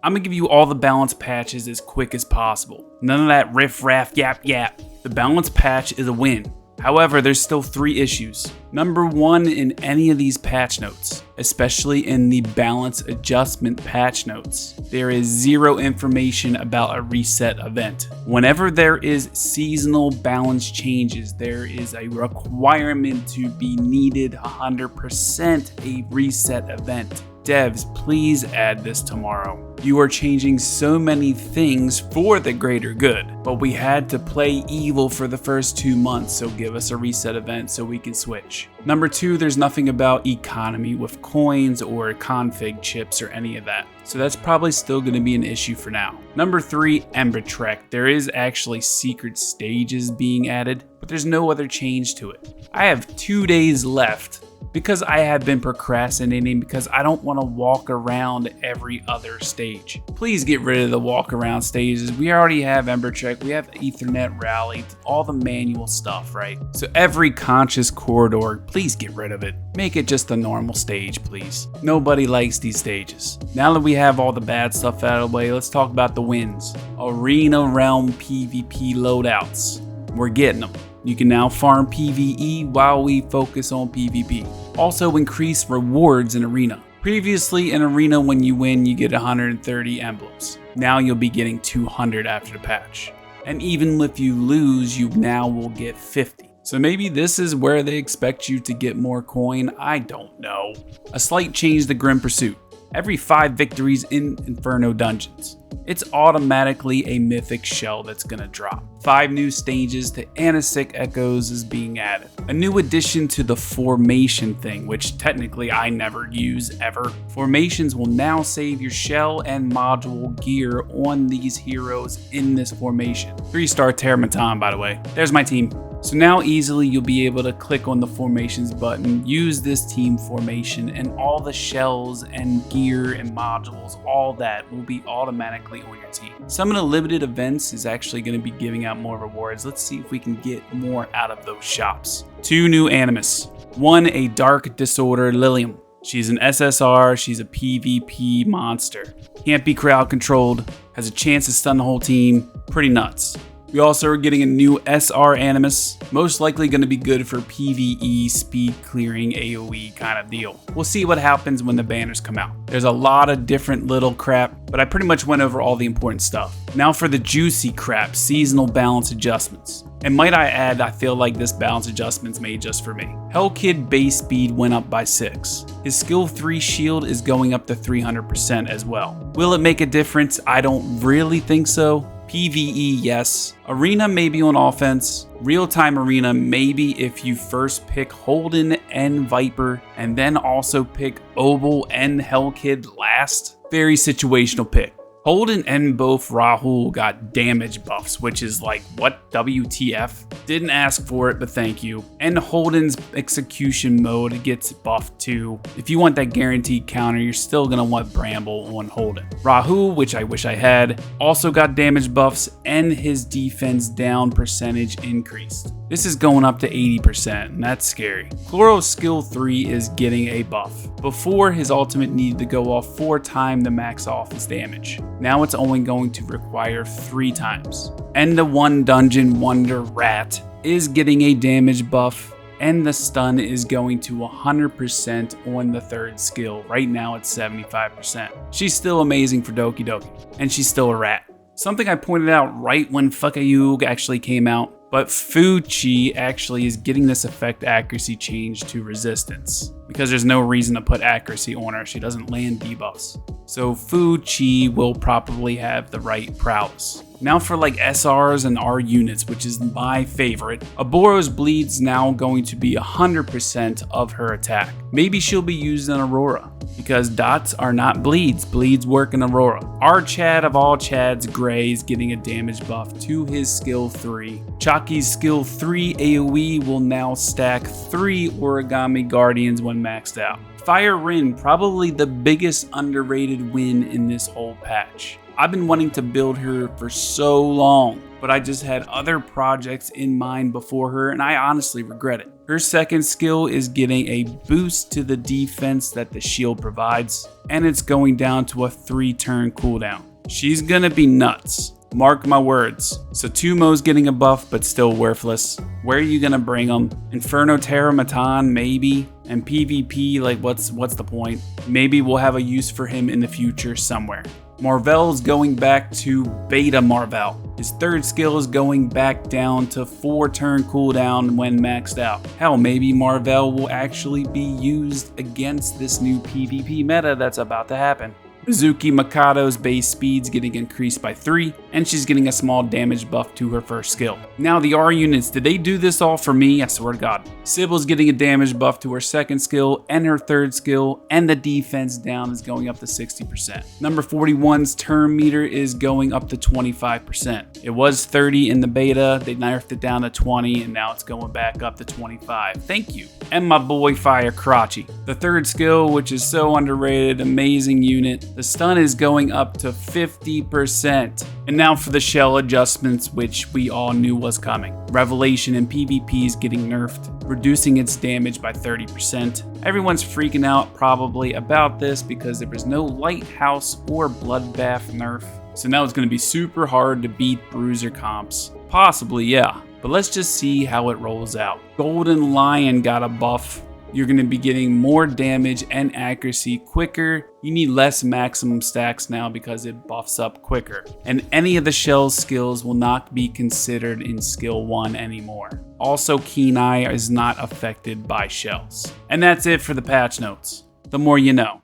I'm gonna give you all the balance patches as quick as possible. None of that riff-raff, yap. The balance patch is a win. However, there's still 3 issues. Number 1 in any of these patch notes, especially in the balance adjustment patch notes, there is 0 information about a reset event. Whenever there is seasonal balance changes, there is a requirement to be needed 100% a reset event. Devs, please add this tomorrow. You are changing so many things for the greater good, but we had to play evil for the first 2 months, so give us a reset event so we can switch. Number 2, there's nothing about economy with coins or config chips or any of that, so that's probably still going to be an issue for now. Number 3, Ember Trek. There is actually secret stages being added, but there's no other change to it. I have 2 days left because I have been procrastinating because I don't want to walk around every other stage. Please get rid of the walk around stages. We already have Ember Trek, we have Ethernet Rally, all the manual stuff, right? So every conscious corridor, please get rid of it. Make it just a normal stage, please. Nobody likes these stages. Now that we have all the bad stuff out of the way, let's talk about the wins. Arena Realm PvP loadouts. We're getting them. You can now farm PvE while we focus on PvP. Also increase rewards in Arena. Previously in Arena, when you win, you get 130 emblems. Now you'll be getting 200 after the patch. And even if you lose, you now will get 50. So maybe this is where they expect you to get more coin, I don't know. A slight change to Grim Pursuit. Every 5 victories in Inferno dungeons, it's automatically a mythic shell that's gonna drop. 5 new stages to Anisic Echoes is being added. A new addition to the formation thing, which technically I never use ever. Formations will now save your shell and module gear on these heroes in this formation. 3-star terrormaton, by the way. There's my team. So now easily you'll be able to click on the formations button, use this team formation, and all the shells and gear and modules, all that will be automatically on your team. Some of the limited events is actually going to be giving out more rewards. Let's see if we can get more out of those shops. 2 new Animus. 1, a Dark Disorder Lilium. She's an SSR, she's a PvP monster. Can't be crowd controlled, has a chance to stun the whole team, pretty nuts. We also are getting a new SR Animus, most likely going to be good for PvE, speed clearing, AoE kind of deal. We'll see what happens when the banners come out. There's a lot of different little crap, but I pretty much went over all the important stuff. Now for the juicy crap, seasonal balance adjustments. And might I add, I feel like this balance adjustment's made just for me. Hellkid base speed went up by 6. His skill 3 shield is going up to 300% as well. Will it make a difference? I don't really think so. PvE, yes. Arena maybe on offense. Real-time arena maybe if you first pick Holden and Viper and then also pick Obel and Hellkid last. Very situational pick. Holden and both Rahul got damage buffs, which is like, what, WTF? Didn't ask for it, but thank you. And Holden's execution mode gets buffed too. If you want that guaranteed counter, you're still gonna want Bramble on Holden. Rahul, which I wish I had, also got damage buffs and his defense down percentage increased. This is going up to 80%, and that's scary. Chloro's skill 3 is getting a buff. Before, his ultimate needed to go off 4 times to max off his damage. Now it's only going to require 3 times. And the 1 dungeon wonder Rat is getting a damage buff, and the stun is going to 100% on the 3rd skill. Right now it's 75%. She's still amazing for Doki Doki, and she's still a rat. Something I pointed out right when Fuckayug actually came out, but Fuchi actually is getting this effect accuracy change to resistance because there's no reason to put accuracy on her. She doesn't land debuffs. So Fuchi will probably have the right prowess. Now for like SRs and R units, which is my favorite. Oboro's bleed's now going to be 100% of her attack. Maybe she'll be used in Aurora because dots are not bleeds. Bleeds work in Aurora. Our Chad of all Chads, Gray, is getting a damage buff to his skill 3. Chaki's skill 3 AoE will now stack 3 Origami Guardians when maxed out. Fire Rin, probably the biggest underrated win in this whole patch. I've been wanting to build her for so long, but I just had other projects in mind before her and I honestly regret it. Her second skill is getting a boost to the defense that the shield provides, and it's going down to a 3-turn cooldown. She's gonna be nuts. Mark my words. Satomo's getting a buff, but still worthless. Where are you gonna bring them? Inferno terrormaton, maybe? And PvP, like what's the point? Maybe we'll have a use for him in the future somewhere. Marvel's going back to Beta Marvel. His third skill is going back down to 4-turn cooldown when maxed out. Hell, maybe Marvel will actually be used against this new PvP meta that's about to happen. Mizuki Mikado's base speed's getting increased by 3, and she's getting a small damage buff to her first skill. Now the R units, did they do this all for me? I swear to God. Sibyl's getting a damage buff to her second skill and her third skill, and the defense down is going up to 60%. Number 41's turn meter is going up to 25%. It was 30 in the beta, they nerfed it down to 20, and now it's going back up to 25. Thank you. And my boy Fire Crotchy. The third skill, which is so underrated, amazing unit. The stun is going up to 50%. And now for the shell adjustments, which we all knew was coming. Revelation in PvP is getting nerfed, reducing its damage by 30%. Everyone's freaking out probably about this because there was no Lighthouse or Bloodbath nerf. So now it's going to be super hard to beat Bruiser comps. Possibly, yeah. But let's just see how it rolls out. Golden Lion got a buff. You're going to be getting more damage and accuracy quicker. You need less maximum stacks now because it buffs up quicker. And any of the shell skills will not be considered in skill 1 anymore. Also, Keen Eye is not affected by shells. And that's it for the patch notes. The more you know.